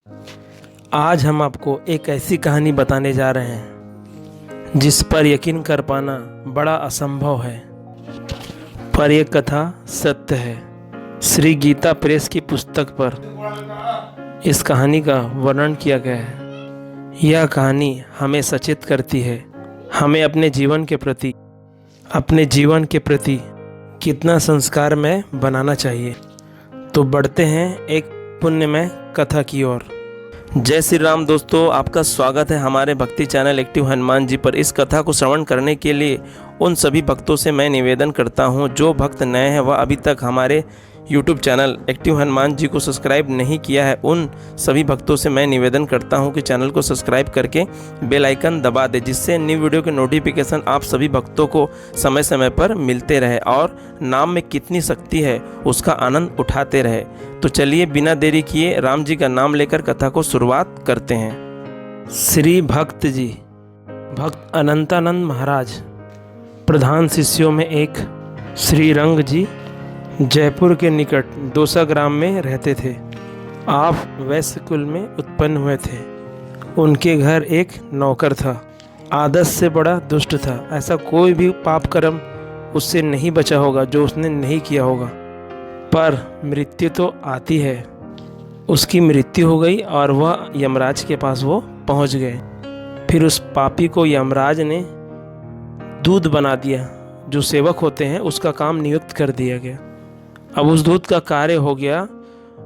आज हम आपको एक ऐसी कहानी बताने जा रहे हैं जिस पर यकीन कर पाना बड़ा असंभव है, पर यह कथा सत्य है। श्री गीता प्रेस की पुस्तक पर इस कहानी का वर्णन किया गया है। यह कहानी हमें सचेत करती है, हमें अपने जीवन के प्रति कितना संस्कारमय बनाना चाहिए। तो बढ़ते हैं एक पुण्यमय कथा की ओर। जय श्री राम दोस्तों, आपका स्वागत है हमारे भक्ति चैनल एक्टिव हनुमान जी पर। इस कथा को श्रवण करने के लिए उन सभी भक्तों से मैं निवेदन करता हूं, जो भक्त नए हैं वह अभी तक हमारे YouTube channel active Hanuman ji को सब्सक्राइब नहीं किया है। उन सभी भक्तों से मैं निवेदन करता हूं कि चैनल को सब्सक्राइब करके बेल आइकन दबा दें, जिससे न्यू वीडियो के नोटिफिकेशन आप सभी भक्तों को समय समय पर मिलते रहे और नाम में कितनी शक्ति है उसका आनंद उठाते रहे। तो चलिए बिना देरी किए राम जी का नाम लेकर कथा को शुरुआत करते हैं। श्री भक्त अनंतानंद महाराज प्रधान शिष्यों में एक श्री रंग जी जयपुर के निकट दोसा ग्राम में रहते थे। आप वैश्य कुल में उत्पन्न हुए थे। उनके घर एक नौकर था। आदत से बड़ा दुष्ट था। ऐसा कोई भी पाप कर्म उससे नहीं बचा होगा जो उसने नहीं किया होगा। पर मृत्यु तो आती है। उसकी मृत्यु हो गई और वह यमराज के पास वो पहुंच गए। फिर उस पापी को यमराज ने दूत बना दिया। जो सेवक होते हैं उसका काम नियुक्त कर दिया गया। अब उस दूत का कार्य हो गया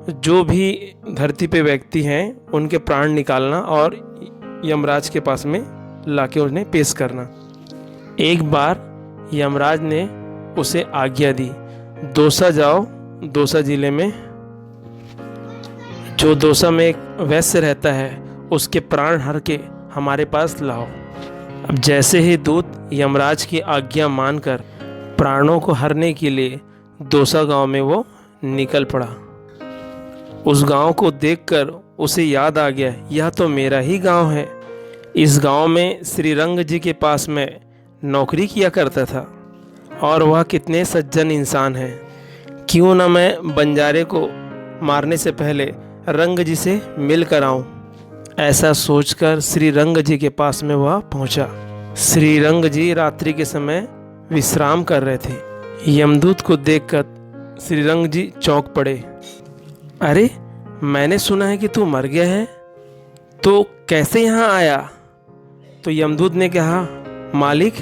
जो भी धरती पे व्यक्ति हैं उनके प्राण निकालना और यमराज के पास में लाके उन्हें पेश करना। एक बार यमराज ने उसे आज्ञा दी, दोसा जाओ, दोसा जिले में जो दोसा में एक वैश्य रहता है उसके प्राण हर के हमारे पास लाओ। अब जैसे ही दूत यमराज की आज्ञा मानकर प्राणों को हरने के लिए दोसा गांव में वो निकल पड़ा। उस गांव को देखकर उसे याद आ गया, यह तो मेरा ही गांव है। इस गांव में श्री रंग जी के पास में नौकरी किया करता था और वह कितने सज्जन इंसान हैं। क्यों न मैं बंजारे को मारने से पहले रंग जी से मिल कर आऊं। ऐसा सोचकर श्री रंग जी के पास में वह पहुंचा। श्री रंग जी रात्रि के समय विश्राम कर रहे थे। यमदूत को देखकर श्री रंग जी चौंक पड़े। अरे, मैंने सुना है कि तू मर गया है, तो कैसे यहाँ आया? तो यमदूत ने कहा, मालिक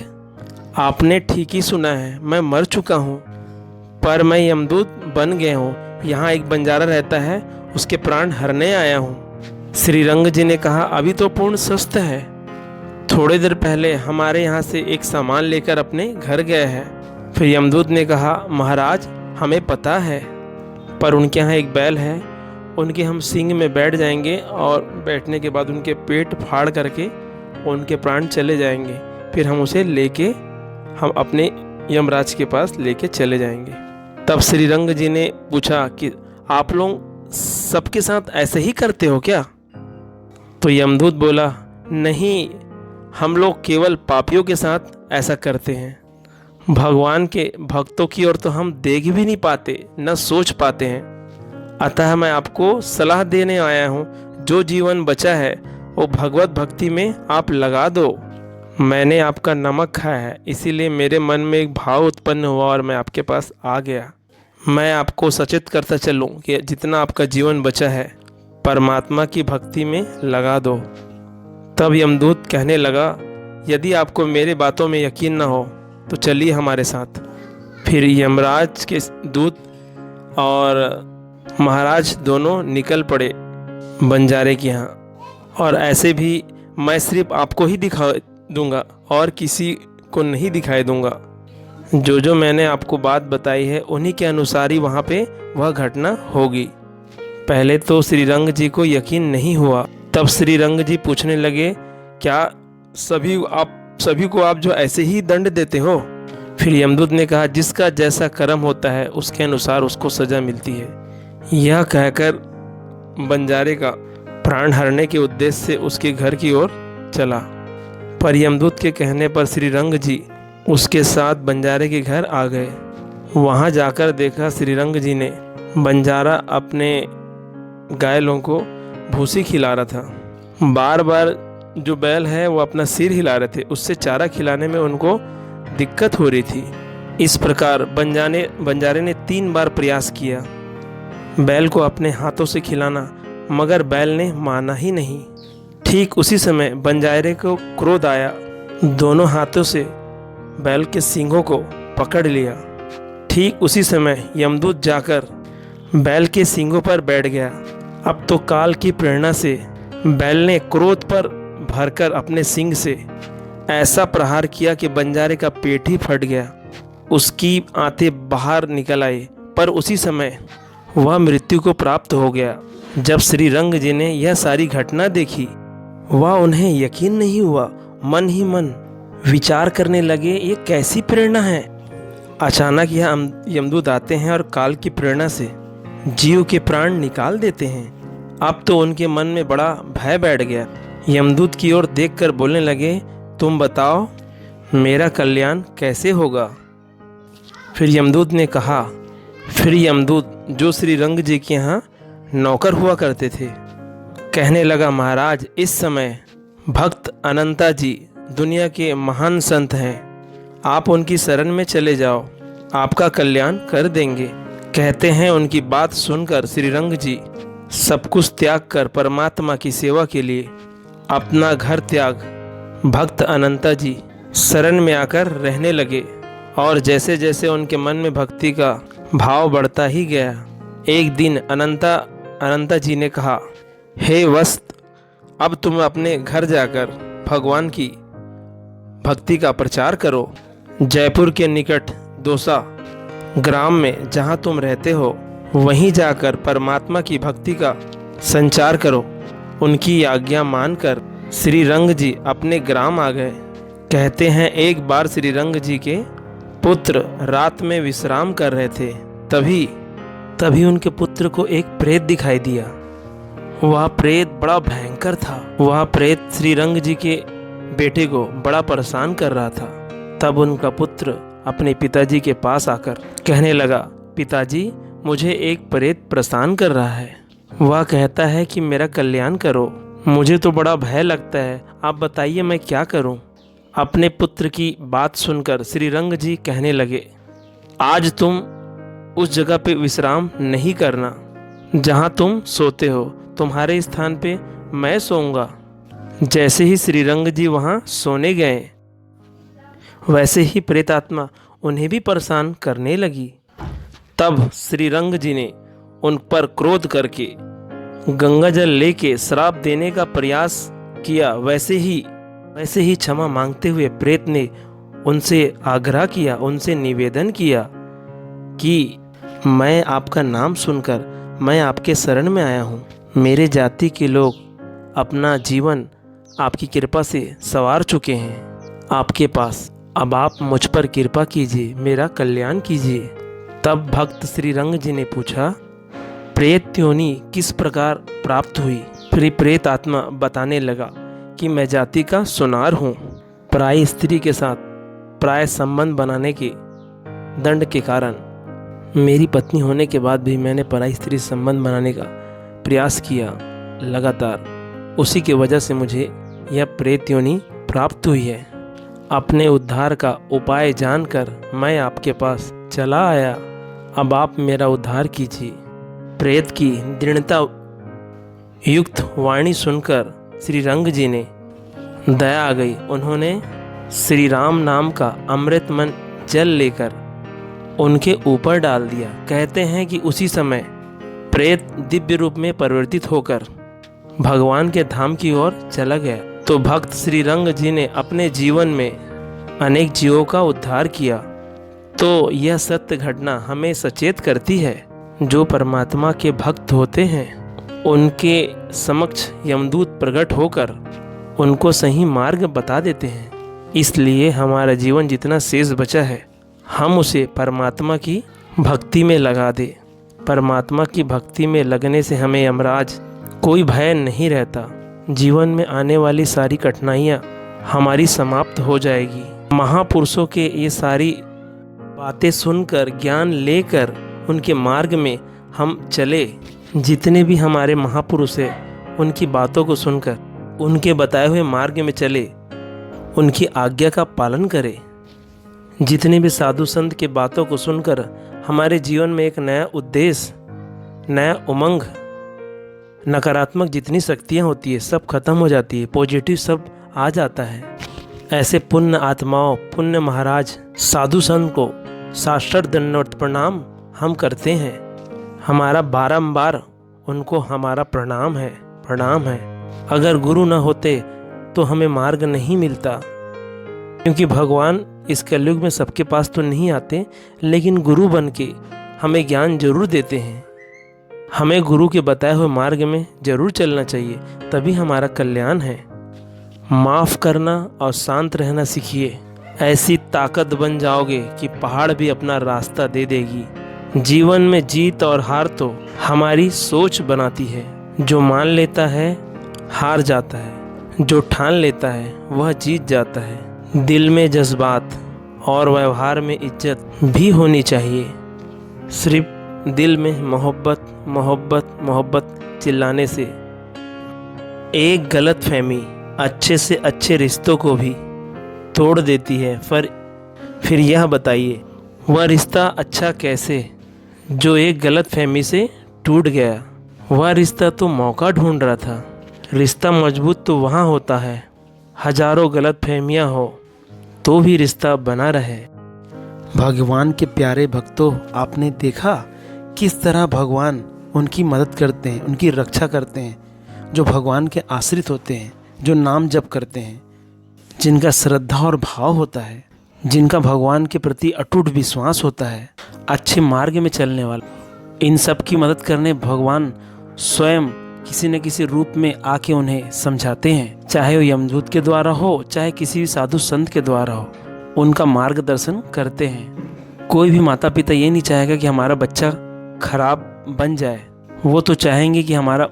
आपने ठीक ही सुना है, मैं मर चुका हूँ, पर मैं यमदूत बन गया हूँ। यहाँ एक बंजारा रहता है, उसके प्राण हरने आया हूँ। श्री रंग जी ने कहा, अभी तो पूर्ण स्वस्थ है, थोड़ी देर पहले हमारे यहाँ से एक सामान लेकर अपने घर गया है। फिर यमदूत ने कहा, महाराज हमें पता है, पर उनके यहाँ एक बैल है, उनके हम सींग में बैठ जाएंगे और बैठने के बाद उनके पेट फाड़ करके उनके प्राण चले जाएंगे। फिर हम उसे लेके हम अपने यमराज के पास लेके चले जाएंगे। तब श्री रंग जी ने पूछा कि आप लोग सबके साथ ऐसे ही करते हो क्या? तो यमदूत बोला, नहीं, हम लोग केवल पापियों के साथ ऐसा करते हैं। भगवान के भक्तों की ओर तो हम देख भी नहीं पाते, न सोच पाते हैं। अतः मैं आपको सलाह देने आया हूँ, जो जीवन बचा है वो भगवत भक्ति में आप लगा दो। मैंने आपका नमक खाया है, इसीलिए मेरे मन में एक भाव उत्पन्न हुआ और मैं आपके पास आ गया। मैं आपको सचेत करता चलूँ कि जितना आपका जीवन बचा है परमात्मा की भक्ति में लगा दो। तब यमदूत कहने लगा, यदि आपको मेरे बातों में यकीन न हो तो चलिए हमारे साथ। फिर यमराज के दूत और महाराज दोनों निकल पड़े बंजारे के यहाँ। और ऐसे भी मैं सिर्फ आपको ही दिखा दूंगा और किसी को नहीं दिखाई दूंगा। जो मैंने आपको बात बताई है उन्हीं के अनुसार ही वहाँ पे वह घटना होगी। पहले तो श्री रंग जी को यकीन नहीं हुआ। तब श्री रंग जी पूछने लगे, क्या सभी को आप जो ऐसे ही दंड देते हो? फिर यमदूत ने कहा, जिसका जैसा कर्म होता है उसके अनुसार उसको सजा मिलती है। यह कहकर बंजारे का प्राण हरने के उद्देश्य से उसके घर की ओर चला। पर यमदूत के कहने पर श्री रंग जी उसके साथ बंजारे के घर आ गए। वहां जाकर देखा श्री रंग जी ने बंजारा अपने घायलों को भूसी खिला रहा था। बार बार जो बैल है वो अपना सिर हिला रहे थे, उससे चारा खिलाने में उनको दिक्कत हो रही थी। इस प्रकार बंजारे ने 3 बार प्रयास किया बैल को अपने हाथों से खिलाना, मगर बैल ने माना ही नहीं। ठीक उसी समय बंजारे को क्रोध आया, दोनों हाथों से बैल के सींगों को पकड़ लिया। ठीक उसी समय यमदूत जाकर बैल के सींगों पर बैठ गया। अब तो काल की प्रेरणा से बैल ने क्रोध पर भरकर अपने सींग से ऐसा प्रहार किया कि बंजारे का पेट ही फट गया, उसकी आंतें बाहर निकल आई, पर उसी समय वह मृत्यु को प्राप्त हो गया। जब श्री रंग जी ने यह सारी घटना देखी, वह उन्हें यकीन नहीं हुआ। मन ही मन विचार करने लगे, ये कैसी प्रेरणा है। अचानक यह यमदूत आते हैं और काल की प्रेरणा से जीव के प्राण निकाल देते हैं। अब तो उनके मन में बड़ा भय बैठ गया। यमदूत की ओर देखकर बोलने लगे, तुम बताओ मेरा कल्याण कैसे होगा। फिर यमदूत जो श्री रंग जी के यहाँ नौकर हुआ करते थे, कहने लगा, महाराज इस समय भक्त अनंता जी दुनिया के महान संत हैं, आप उनकी शरण में चले जाओ, आपका कल्याण कर देंगे। कहते हैं उनकी बात सुनकर श्री रंग जी सब कुछ त्याग कर परमात्मा की सेवा के लिए अपना घर त्याग भक्त अनंता जी शरण में आकर रहने लगे। और जैसे जैसे उनके मन में भक्ति का भाव बढ़ता ही गया, एक दिन अनंता जी ने कहा, हे वस्त, अब तुम अपने घर जाकर भगवान की भक्ति का प्रचार करो। जयपुर के निकट दौसा ग्राम में जहाँ तुम रहते हो, वहीं जाकर परमात्मा की भक्ति का संचार करो। उनकी आज्ञा मानकर श्री रंग जी अपने ग्राम आ गए। कहते हैं एक बार श्री रंग जी के पुत्र रात में विश्राम कर रहे थे, तभी उनके पुत्र को एक प्रेत दिखाई दिया। वह प्रेत बड़ा भयंकर था। वह प्रेत श्री रंग जी के बेटे को बड़ा परेशान कर रहा था। तब उनका पुत्र अपने पिताजी के पास आकर कहने लगा, पिताजी मुझे एक प्रेत परेशान कर रहा है, वह कहता है कि मेरा कल्याण करो। मुझे तो बड़ा भय लगता है, आप बताइए मैं क्या करूं। अपने पुत्र की बात सुनकर श्री रंग जी कहने लगे, आज तुम उस जगह पे विश्राम नहीं करना जहां तुम सोते हो, तुम्हारे स्थान पे मैं सोऊंगा। जैसे ही श्री रंग जी वहां सोने गए, वैसे ही प्रेतात्मा उन्हें भी परेशान करने लगी। तब श्री रंग जी ने उन पर क्रोध करके गंगा जल लेके श्राप देने का प्रयास किया। वैसे ही क्षमा मांगते हुए प्रेत ने उनसे आग्रह किया, उनसे निवेदन किया कि मैं आपका नाम सुनकर मैं आपके शरण में आया हूँ। मेरे जाति के लोग अपना जीवन आपकी कृपा से संवार चुके हैं आपके पास, अब आप मुझ पर कृपा कीजिए, मेरा कल्याण कीजिए। तब भक्त श्री रंग जी ने पूछा, प्रेत योनि किस प्रकार प्राप्त हुई। फिर प्रेत आत्मा बताने लगा कि मैं जाति का सुनार हूँ। पराई स्त्री के साथ प्राय संबंध बनाने के दंड के कारण मेरी पत्नी होने के बाद भी मैंने पराई स्त्री से संबंध बनाने का प्रयास किया लगातार, उसी की वजह से मुझे यह प्रेत योनि प्राप्त हुई है। अपने उद्धार का उपाय जानकर मैं आपके पास चला आया, अब आप मेरा उद्धार कीजिए। प्रेत की दृढ़ता युक्त वाणी सुनकर श्री रंग जी ने दया आ गई। उन्होंने श्री राम नाम का अमृतमन जल लेकर उनके ऊपर डाल दिया। कहते हैं कि उसी समय प्रेत दिव्य रूप में परिवर्तित होकर भगवान के धाम की ओर चला गया। तो भक्त श्री रंग जी ने अपने जीवन में अनेक जीवों का उद्धार किया। तो यह सत्य घटना हमें सचेत करती है, जो परमात्मा के भक्त होते हैं उनके समक्ष यमदूत प्रकट होकर उनको सही मार्ग बता देते हैं। इसलिए हमारा जीवन जितना शेष बचा है, हम उसे परमात्मा की भक्ति में लगा दें। परमात्मा की भक्ति में लगने से हमें यमराज कोई भय नहीं रहता। जीवन में आने वाली सारी कठिनाइयाँ हमारी समाप्त हो जाएगी। महापुरुषों के ये सारी बातें सुनकर ज्ञान लेकर उनके मार्ग में हम चले। जितने भी हमारे महापुरुष हैं उनकी बातों को सुनकर उनके बताए हुए मार्ग में चले, उनकी आज्ञा का पालन करें। जितने भी साधु संत की बातों को सुनकर हमारे जीवन में एक नया उद्देश्य, नया उमंग, नकारात्मक जितनी शक्तियाँ होती है सब खत्म हो जाती है, पॉजिटिव सब आ जाता है। ऐसे पुण्य आत्माओं, पुण्य महाराज, साधु संत को साष्टांग दंडवत प्रणाम हम करते हैं। हमारा बारंबार उनको हमारा प्रणाम है, प्रणाम है। अगर गुरु न होते तो हमें मार्ग नहीं मिलता, क्योंकि भगवान इस कलयुग में सबके पास तो नहीं आते, लेकिन गुरु बन के हमें ज्ञान जरूर देते हैं। हमें गुरु के बताए हुए मार्ग में जरूर चलना चाहिए, तभी हमारा कल्याण है। माफ़ करना और शांत रहना सीखिए, ऐसी ताकत बन जाओगे कि पहाड़ भी अपना रास्ता दे देगी। जीवन में जीत और हार तो हमारी सोच बनाती है। जो मान लेता है हार जाता है, जो ठान लेता है वह जीत जाता है। दिल में जज्बात और व्यवहार में इज्जत भी होनी चाहिए। सिर्फ दिल में मोहब्बत मोहब्बत मोहब्बत चिल्लाने से एक गलत फहमी अच्छे से अच्छे रिश्तों को भी तोड़ देती है। फिर यह बताइए, वह रिश्ता अच्छा कैसे जो एक गलत फहमी से टूट गया। वह रिश्ता तो मौका ढूंढ रहा था। रिश्ता मजबूत तो वहाँ होता है, हजारों गलत फहमियाँ हो तो भी रिश्ता बना रहे। भगवान के प्यारे भक्तों, आपने देखा किस तरह भगवान उनकी मदद करते हैं, उनकी रक्षा करते हैं जो भगवान के आश्रित होते हैं, जो नाम जप करते हैं, जिनका श्रद्धा और भाव होता है, जिनका भगवान के प्रति अटूट विश्वास होता है, अच्छे मार्ग में चलने वाला। इन सब की मदद करने भगवान स्वयं किसी न किसी रूप में आके उन्हें समझाते हैं, चाहे वो यमदूत के द्वारा हो, चाहे किसी भी साधु संत के द्वारा हो, उनका मार्गदर्शन करते हैं। कोई भी माता पिता ये नहीं चाहेगा कि हमारा बच्चा खराब बन जाए। वो तो चाहेंगे कि हमारा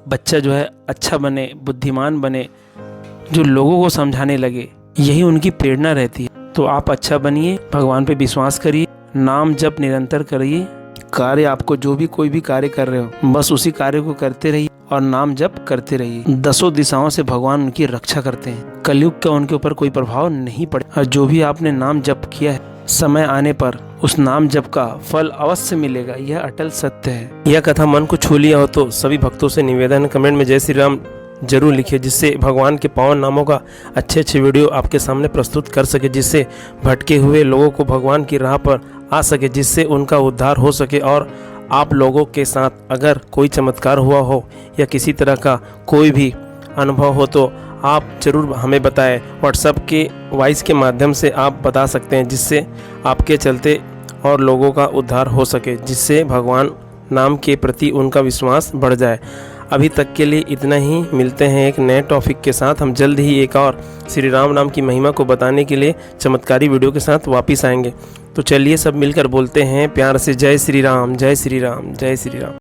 बच्चा जो है अच्छा बने, बुद्धिमान बने, जो लोगों को समझाने लगे। यही उनकी प्रेरणा रहती है। तो आप अच्छा बनिए, भगवान पे विश्वास करिए, नाम जप निरंतर करिए। कार्य आपको जो भी कोई भी कार्य कर रहे हो, बस उसी कार्य को करते रहिए और नाम जप करते रहिए। 10 दिशाओं से भगवान उनकी रक्षा करते हैं। कलयुग का उनके ऊपर कोई प्रभाव नहीं पड़े। और जो भी आपने नाम जप किया है, समय आने पर उस नाम जप का फल अवश्य मिलेगा। यह अटल सत्य है। यह कथा मन को छू लिया हो तो सभी भक्तों से निवेदन है, कमेंट में जय श्री राम जरूर लिखिए, जिससे भगवान के पावन नामों का अच्छे वीडियो आपके सामने प्रस्तुत कर सके, जिससे भटके हुए लोगों को भगवान की राह पर आ सके, जिससे उनका उद्धार हो सके। और आप लोगों के साथ अगर कोई चमत्कार हुआ हो या किसी तरह का कोई भी अनुभव हो तो आप ज़रूर हमें बताएं। व्हाट्सएप के वॉइस के माध्यम से आप बता सकते हैं, जिससे आपके चलते और लोगों का उद्धार हो सके, जिससे भगवान नाम के प्रति उनका विश्वास बढ़ जाए। अभी तक के लिए इतना ही। मिलते हैं एक नए टॉपिक के साथ। हम जल्द ही एक और श्री राम नाम की महिमा को बताने के लिए चमत्कारी वीडियो के साथ वापस आएंगे। तो चलिए सब मिलकर बोलते हैं प्यार से, जय श्री राम जय श्री राम जय श्री राम।